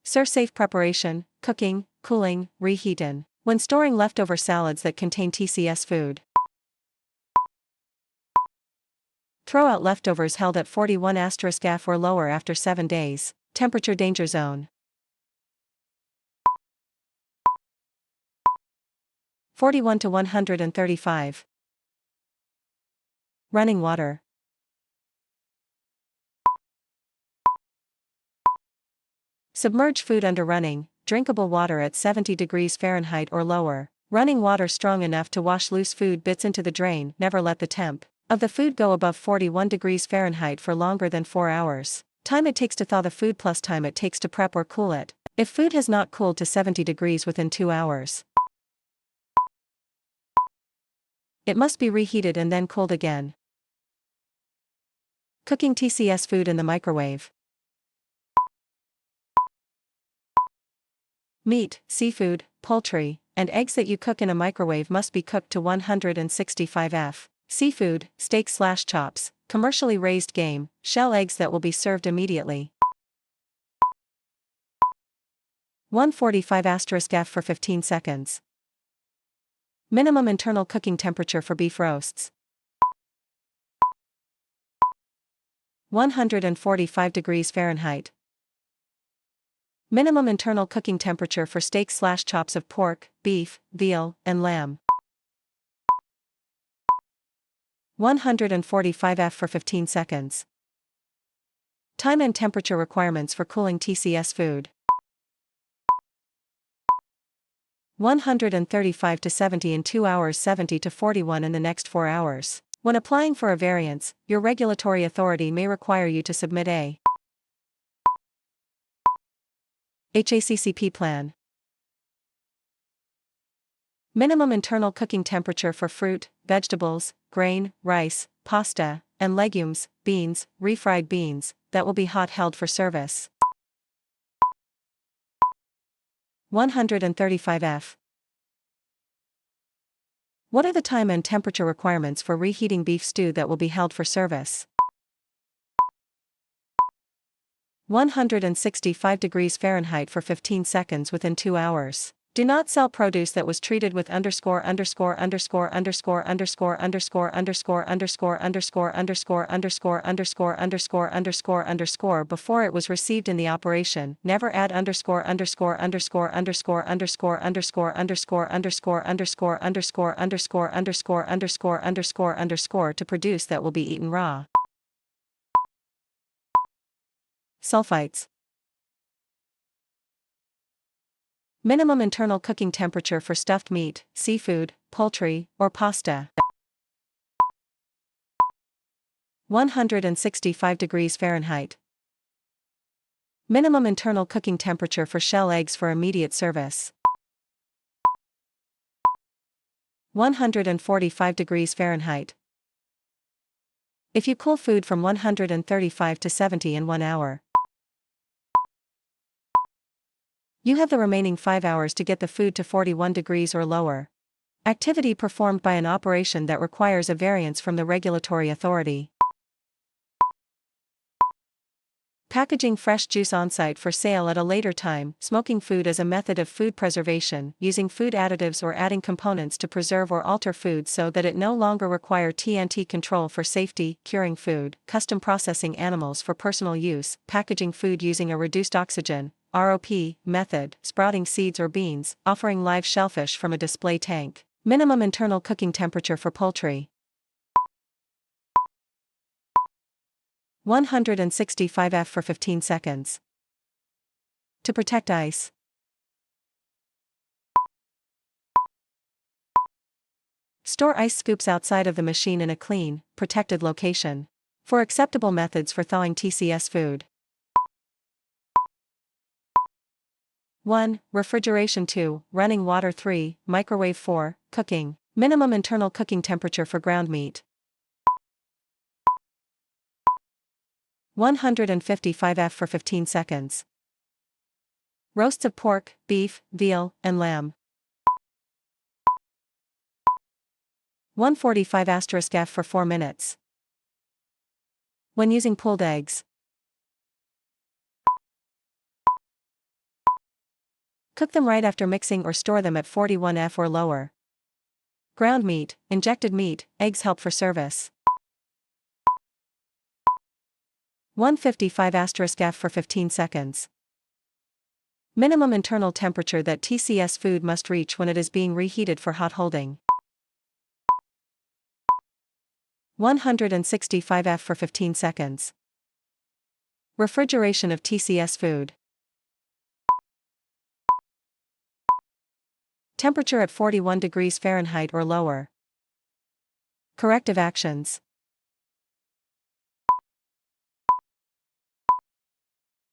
ServSafe preparation, cooking, cooling, reheating. When storing leftover salads that contain TCS food. Throw out leftovers held at 41*F or lower after 7 days. Temperature danger zone. 41 to 135. Running water. Submerge food under running, drinkable water at 70 degrees Fahrenheit or lower. Running water strong enough to wash loose food bits into the drain. Never let the temp of the food go above 41 degrees Fahrenheit for longer than 4 hours. Time it takes to thaw the food plus time it takes to prep or cool it. If food has not cooled to 70 degrees within 2 hours, it must be reheated and then cooled again. Cooking TCS food in the microwave. Meat, seafood, poultry, and eggs that you cook in a microwave must be cooked to 165 F. Seafood, steak/chops, commercially raised game, shell eggs that will be served immediately. 145*F for 15 seconds. Minimum internal cooking temperature for beef roasts. 145 degrees Fahrenheit. Minimum internal cooking temperature for steak/chops of pork, beef, veal, and lamb. 145 F for 15 seconds. Time and temperature requirements for cooling TCS food. 135 to 70 in 2 hours, 70 to 41 in the next 4 hours. When applying for a variance, your regulatory authority may require you to submit a HACCP plan. Minimum internal cooking temperature for fruit, vegetables, grain, rice, pasta, and legumes, beans, refried beans, that will be hot held for service. 135 F. What are the time and temperature requirements for reheating beef stew that will be held for service? 165 degrees Fahrenheit for 15 seconds within 2 hours. Do not sell produce that was treated with ______________________ before it was received in the operation. Never add _______________________ to produce that will be eaten raw. Sulfites. Minimum internal cooking temperature for stuffed meat, seafood, poultry, or pasta. 165 degrees Fahrenheit. Minimum internal cooking temperature for shell eggs for immediate service. 145 degrees Fahrenheit. If you cool food from 135 to 70 in 1 hour, you have the remaining 5 hours to get the food to 41 degrees or lower. Activity performed by an operation that requires a variance from the regulatory authority. Packaging fresh juice on-site for sale at a later time. Smoking food as a method of food preservation, using food additives or adding components to preserve or alter food so that it no longer require TNT control for safety. Curing food, custom processing animals for personal use, packaging food using a reduced oxygen ROP method, sprouting seeds or beans, offering live shellfish from a display tank. Minimum internal cooking temperature for poultry. 165 F for 15 seconds. To protect ice. Store ice scoops outside of the machine in a clean, protected location. For acceptable methods for thawing TCS food. 1. Refrigeration. 2. Running water. 3. Microwave. 4. Cooking. Minimum internal cooking temperature for ground meat. 155 F for 15 seconds. Roasts of pork, beef, veal, and lamb. 145 F for 4 minutes. When using pulled eggs. Cook them right after mixing or store them at 41°F or lower. Ground meat, injected meat, eggs help for service. 155*F for 15 seconds. Minimum internal temperature that TCS food must reach when it is being reheated for hot holding. 165°F for 15 seconds. Refrigeration of TCS food. Temperature at 41 degrees Fahrenheit or lower. Corrective actions.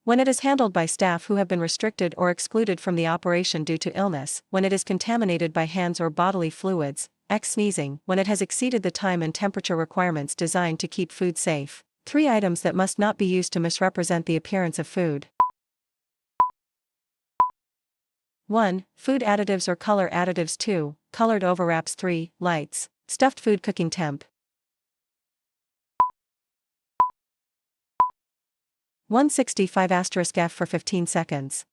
When it is handled by staff who have been restricted or excluded from the operation due to illness, when it is contaminated by hands or bodily fluids, sneezing, when it has exceeded the time and temperature requirements designed to keep food safe. 3 items that must not be used to misrepresent the appearance of food. 1. Food additives or color additives. 2. Colored overwraps. 3. Lights. Stuffed food cooking temp. 165*F for 15 seconds.